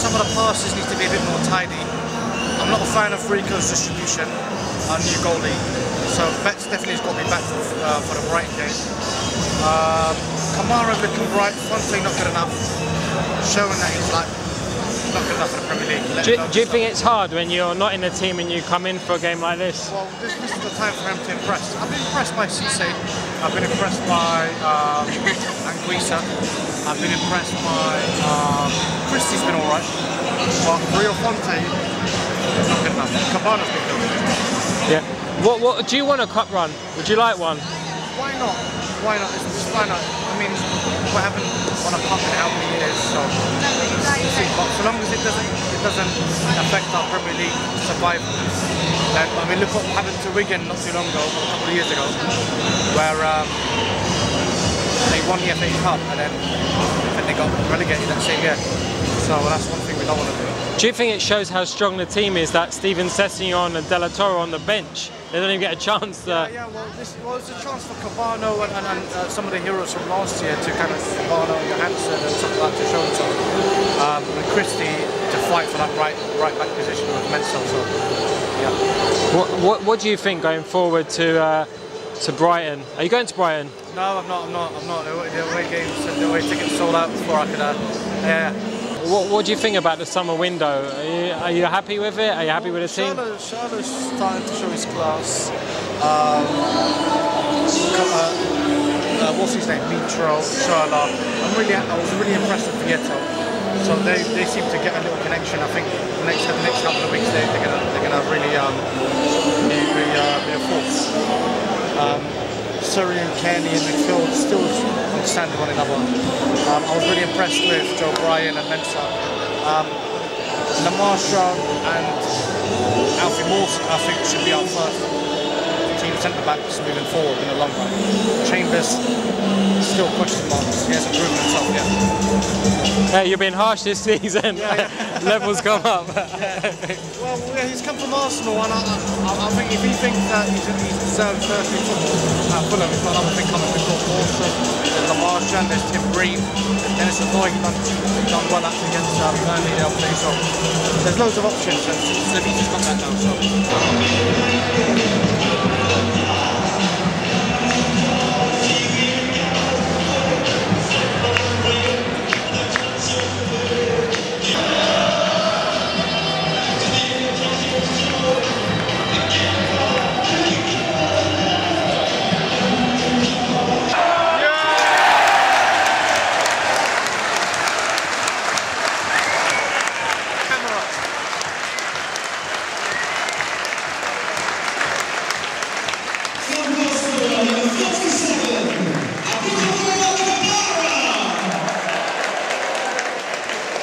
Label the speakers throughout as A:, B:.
A: some of the passes need to be a bit more tidy. I'm not a fan of Rico's distribution, our new goalie. So Betts definitely has got me back for the Brighton game. Kamara looking bright, Fonte not good enough. Showing that he's like not good enough for the Premier League.
B: Do you think it's hard when you're not in the team and you come in for a game like this?
A: Well, this is the time for him to impress. I've been impressed by Cisse. I've been impressed by Anguissa. I've been impressed by Christie's been alright. But Rio Fonte is not good enough. Cabana's been good.
B: Yeah. What do you want a cup run? Would you like one?
A: Why not? Why not? Why not? I mean, we haven't won a cup in how many years, so so long as it doesn't affect our Premier League survival. Then, I mean, look what happened to Wigan not too long ago, a couple of years ago, where they won the FA Cup and then they got relegated that same year. So that's one thing we don't want to do.
B: Do you think it shows how strong the team is that Steven Sessegnon and De La Torre on the bench? They don't even get a chance to...
A: Yeah, well, it's a chance for Cabano and some of the heroes from last year to kind of Cabano, Johansson and stuff like that to show themselves. And Christie to fight for that right back position with Mensah. So, yeah.
B: What do you think going forward to Brighton? Are you going to Brighton?
A: No, I'm not. The away games and the away tickets sold out before I could. Yeah.
B: What do you think about the summer window? Are you happy with it? Are you happy with the team?
A: Charlotte's starting to show his class. What's his name? Mitro, Charlotte. I was really impressed with Vieto. So they seem to get a little connection. I think the next couple of weeks they're gonna really be a force. Surrey and Kenny in midfield still understand one another. I was really impressed with Joe Bryan and Mensah. Lamasha and Alfie Mawson, I think, should be our first team centre-backs moving forward in the long run. Chambers, still question marks. He hasn't proven himself yet.
B: Hey, you've been harsh this season. Yeah. Levels come up.
A: Yeah. Well, yeah, he's come from Arsenal, and I think if he thinks that he's deserved first team football at Fulham, he's got another thing coming with Mawson, there's Lamasha, there's Tim Breen, Dennis Annoy, he's done well actually against Burnley the other day, so there's loads of options, and Saviti's got that now, so.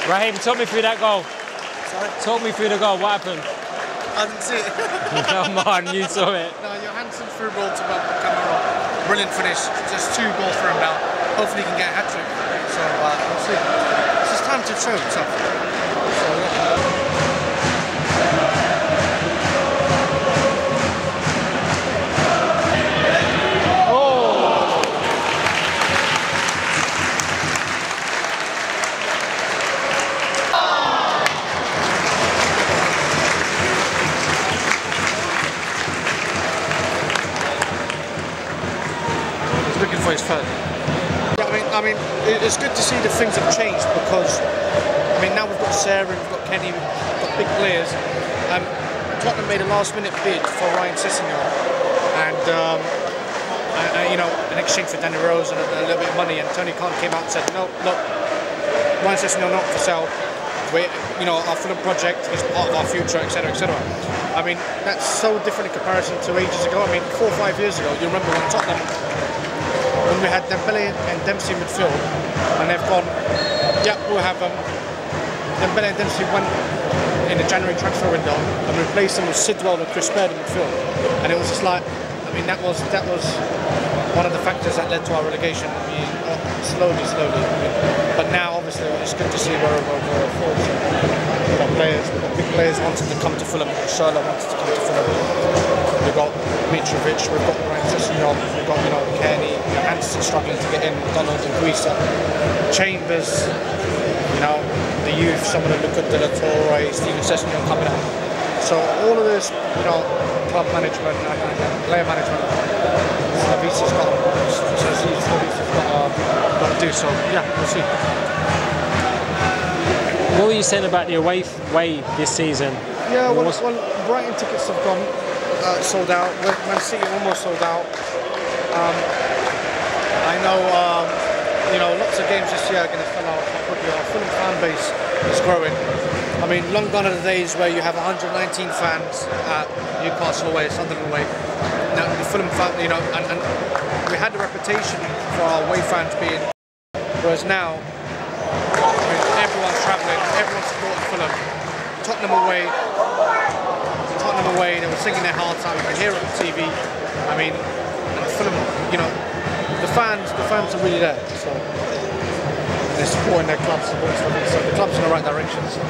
B: Raheem, talk me through that goal.
A: Sorry?
B: Talk me through the goal. What happened?
A: I didn't see it.
B: Come on, you saw it.
A: No, Johansson threw ball to Kamara. Brilliant finish. Just 2 goals for him now. Hopefully he can get a hat-trick. So we'll see. It's just time to show himself. So, yeah. Looking for his third. Yeah, I mean, it's good to see that things have changed because, I mean, now we've got Sarah, we've got Kenny, we've got big players. Tottenham made a last-minute bid for Ryan Sessegnon, and you know, in exchange for Danny Rose and a little bit of money. And Tony Khan came out and said, no, look, Ryan Sessegnon not for sale. You know, our Fulham project is part of our future, etc., etc. I mean, that's so different in comparison to ages ago. I mean, 4 or 5 years ago, you remember when Tottenham, when we had Dembele and Dempsey in midfield, and they've gone, yeah, we'll have Dembele and Dempsey went in the January transfer window and replaced them with Sidwell and Chris Baird in midfield, and it was just like, I mean, that was one of the factors that led to our relegation. I mean, slowly. I mean, but now, obviously, it's good to see we're forward. We've got big players wanting to come to Fulham. Charlotte wanted to come to Fulham. We've got Mitrovic, we've got Ryan Sessegnon, we've got, you know, Kenny, Johansson struggling to get in, Donald and Guisa, Chambers, you know, the youth, some of them look at De La Torre, Steven Sessegnon coming out. So all of this, you know, club management and player management, Slavisa's got to do. So yeah, we'll see.
B: What were you saying about the away way this season?
A: Yeah, well, Brighton tickets have gone sold out. Man City almost sold out. I know, you know, lots of games this year are going to sell out quickly. Our Fulham fan base is growing. I mean, long gone are the days where you have 119 fans at Newcastle away, Sunderland away. Now, the Fulham fan, you know, and we had the reputation for our away fans being, whereas now, I mean, everyone's travelling, everyone's supporting Fulham. Tottenham away, they were singing their hearts out, you can hear it on TV. I mean, and Fulham, you know, the fans are really there, so they're supporting their clubs, so the club's in the right direction. So.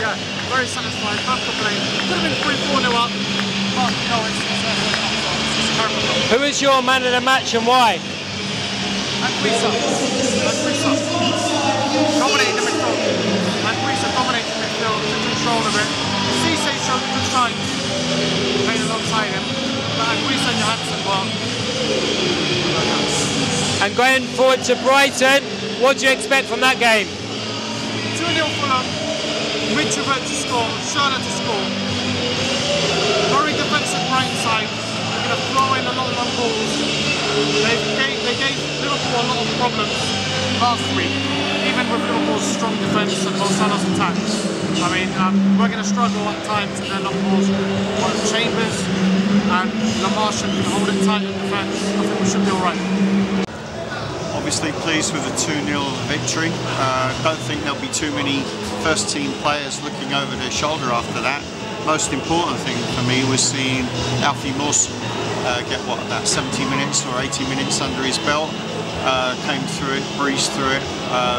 A: Yeah, very satisfied, can't complain. Could have been 3-4-0 up, but no, it's Carabao Cup.
B: Who is your man of the match and why?
A: Anguissa. Dominating the midfield. Anguissa dominating the midfield, took control of it. Cisse showed good signs, playing alongside him. But Anguissa and Johansson, well.
B: And going forward to Brighton, what do you expect from that game?
A: 2-0 Fulham. Mitrovic to score, Schürrle to score. Very defensive Brighton side. They're going to throw in a lot of long balls. They gave Liverpool a lot of problems last week, even with Liverpool's strong defence and Mo Salah's attack. I mean, we're going to struggle at times in their long balls. But Chambers and Lamarche can hold it tight in defence. I think we should be alright.
C: Obviously pleased with the 2-0 victory. Don't think there'll be too many first team players looking over their shoulder after that. Most important thing for me was seeing Alfie Mawson get about 70 minutes or 80 minutes under his belt. Came through it, breezed through it,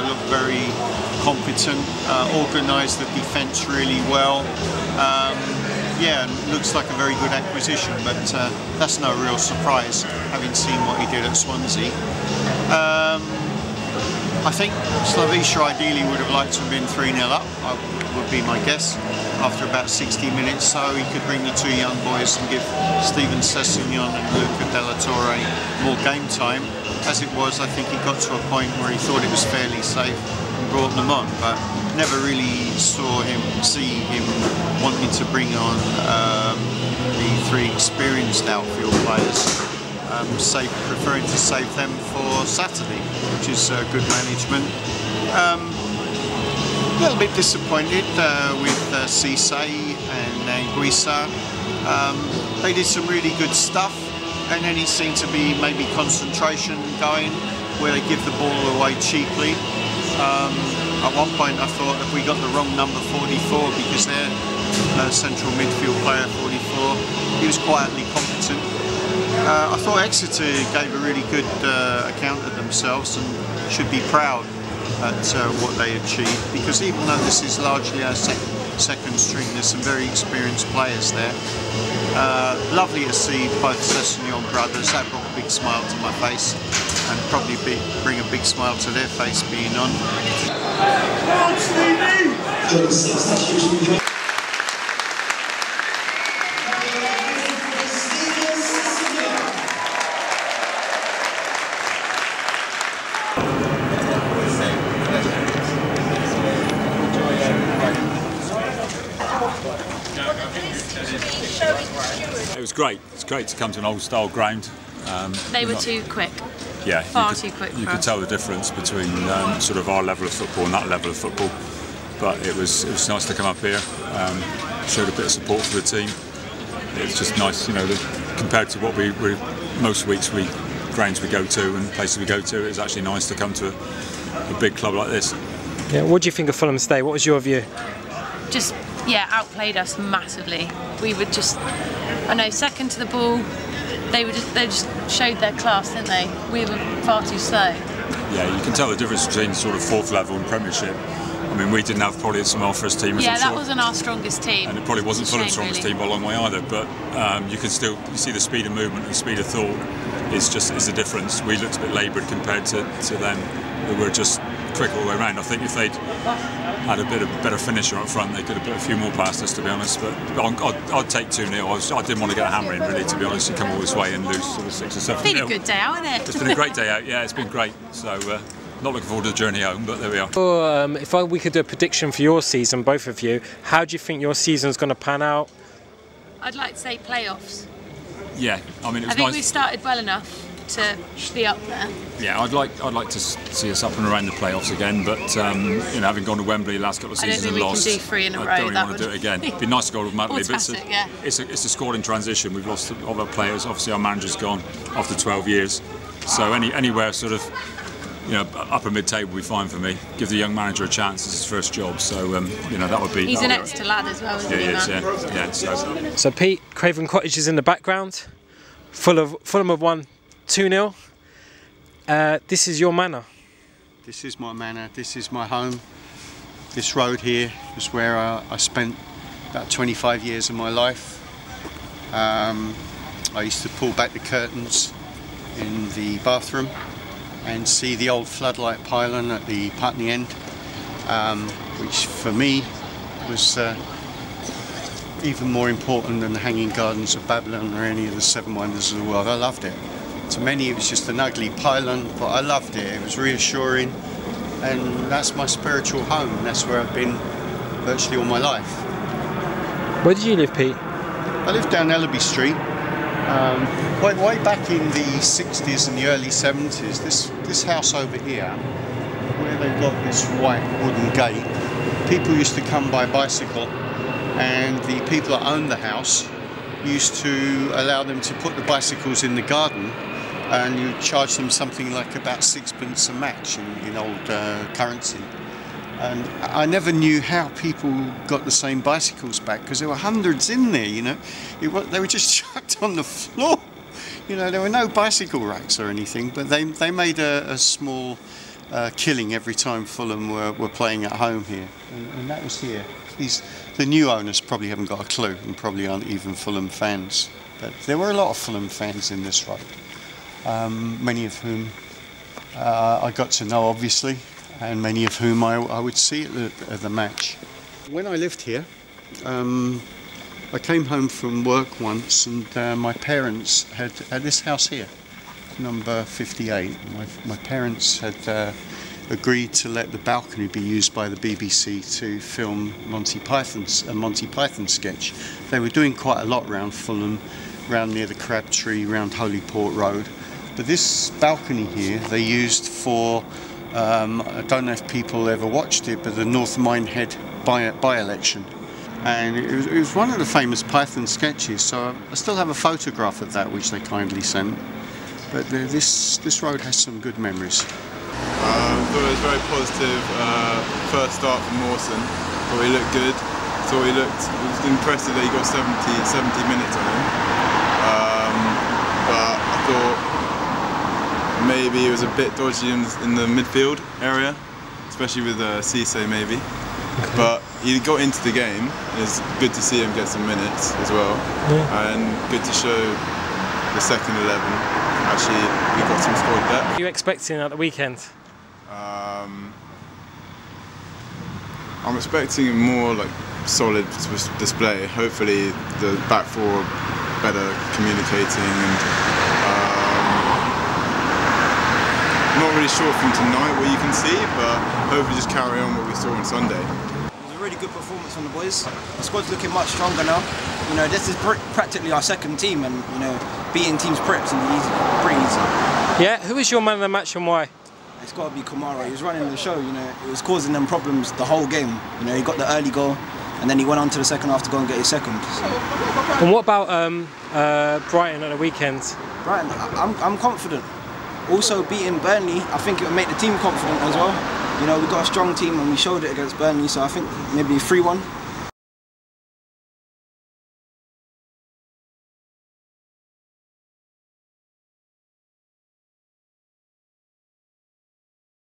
C: looked very competent, organised the defence really well. Yeah, looks like a very good acquisition, but that's no real surprise, having seen what he did at Swansea. I think Slavisa ideally would have liked to have been 3-0 up, would be my guess, after about 60 minutes, so he could bring the two young boys and give Steven Sessegnon and Luca De La Torre more game time. As it was, I think he got to a point where he thought it was fairly safe and brought them on, but never really see him wanting to bring on the three experienced outfield players. Preferring to save them for Saturday, which is good management. A little bit disappointed with Cisse and Anguissa. They did some really good stuff, and then it seemed to be maybe concentration going, where they give the ball away cheaply. At one point I thought if we got the wrong number 44, because their central midfield player 44, he was quietly competent. I thought Exeter gave a really good account of themselves and should be proud at what they achieved, because even though this is largely our second string, there's some very experienced players there. Lovely to see both Sessegnon brothers. That brought a big smile to my face, and probably bring a big smile to their face being on.
D: It was great. It's great to come to an old-style ground.
E: They were too quick.
D: Yeah,
E: far too quick.
D: You could tell the difference between sort of our level of football and that level of football. But it was nice to come up here. Showed a bit of support for the team. It's just nice, you know, compared to what we most weeks grounds we go to and places we go to, it's actually nice to come to a big club like this.
B: Yeah, what do you think of Fulham's day? What was your view?
E: Just, yeah, outplayed us massively. We were just, I know, second to the ball. They just showed their class, didn't they? We were far too slow.
D: Yeah, you can tell the difference between sort of 4th level and Premiership. I mean, we didn't have probably some of our first team.
E: Yeah, that wasn't our strongest team.
D: And it probably wasn't Fulham's strongest team by a long way either. But you can still see the speed of movement and speed of thought is a difference. We looked a bit laboured compared to them, who were just quick all the way around. I think if they'd had a bit of better finisher up front, they could have put a few more past us, to be honest. But I'd take 2-0. I didn't want to get a hammer in, really, to be honest. You come all this way and lose sort of 6 or 7.
E: It's been a good day out, isn't it?
D: It's been a great day out. Yeah, it's been great. So. Not looking forward to the journey home, but there we are.
B: If we could do a prediction for your season, both of you, how do you think your season's going to pan out?
E: I'd like to say playoffs.
D: Yeah, I mean, it was
E: I think
D: nice.
E: we started well enough to be up there.
D: Yeah, I'd like to see us up and around the playoffs again, but having gone to Wembley the last couple of seasons and lost,
E: I don't think we can do 3 in a row.
D: I don't want to do it again. It'd be nice to go automatically, but it's a squad in transition. We've lost all our players. Obviously, our manager's gone after 12 years, so anywhere sort of. Upper mid-table would be fine for me. Give the young manager a chance. It's his first job, so that would be.
E: He's an Exeter lad as well, isn't he?
D: Yeah.
B: So Pete, Craven Cottage is in the background. Fulham have won 2-0. This is your manor.
C: This is my manor. This is my home. This road here was where I spent about 25 years of my life. I used to pull back the curtains in the bathroom and see the old floodlight pylon at the Putney end, which for me was even more important than the Hanging Gardens of Babylon or any of the 7 wonders of the world. I loved it. To many it was just an ugly pylon, but I loved it. It was reassuring, and that's my spiritual home. That's where I've been virtually all my life.
B: Where did you live, Pete?
C: I lived down Ellaby Street. Way back in the 60s and the early 70s, this house over here, where they've got this white wooden gate, people used to come by bicycle, and the people that owned the house used to allow them to put the bicycles in the garden, and you charge them something like about 6p a match in old currency. And I never knew how people got the same bicycles back, because there were hundreds in there, they were just chucked on the floor. There were no bicycle racks or anything, but they made a small killing every time Fulham were playing at home here. And that was here. The new owners probably haven't got a clue and probably aren't even Fulham fans. But there were a lot of Fulham fans in this road, many of whom I got to know, obviously, and many of whom I would see at the match. When I lived here, I came home from work once, and my parents had this house here, number 58. My parents had agreed to let the balcony be used by the BBC to film a Monty Python sketch. They were doing quite a lot around Fulham, around near the Crabtree, around Holy Port Road. But this balcony here they used for, I don't know if people ever watched it, but the North Minehead by-election. And it was one of the famous Python sketches, so I still have a photograph of that which they kindly sent. But this road has some good memories.
F: I thought it was very positive first start from Mawson. Thought he looked good. Thought he was impressive that he got 70 minutes on him. But I thought maybe it was a bit dodgy in the midfield area, especially with Cisse maybe. But he got into the game. It's good to see him get some minutes as well, and good to show the second 11. Actually, we got some squad depth.
B: What are you expecting at the weekend?
F: I'm expecting a more solid display. Hopefully, the back four better communicating, and I'm not really sure from tonight what you can see, but hopefully just carry on what we saw on Sunday.
G: It was a really good performance from the boys. The squad's looking much stronger now. This is practically our second team, and beating teams pretty easy.
B: Yeah, who is your man of the match and why?
G: It's got to be Kamara. He was running the show. It was causing them problems the whole game. He got the early goal, and then he went on to the second half to go and get his second. So.
B: And what about Brighton at the weekend?
G: Brighton, I'm confident. Also beating Burnley, I think it will make the team confident as well. You know, we've got a strong team and we showed it against Burnley, so I think maybe 3-1.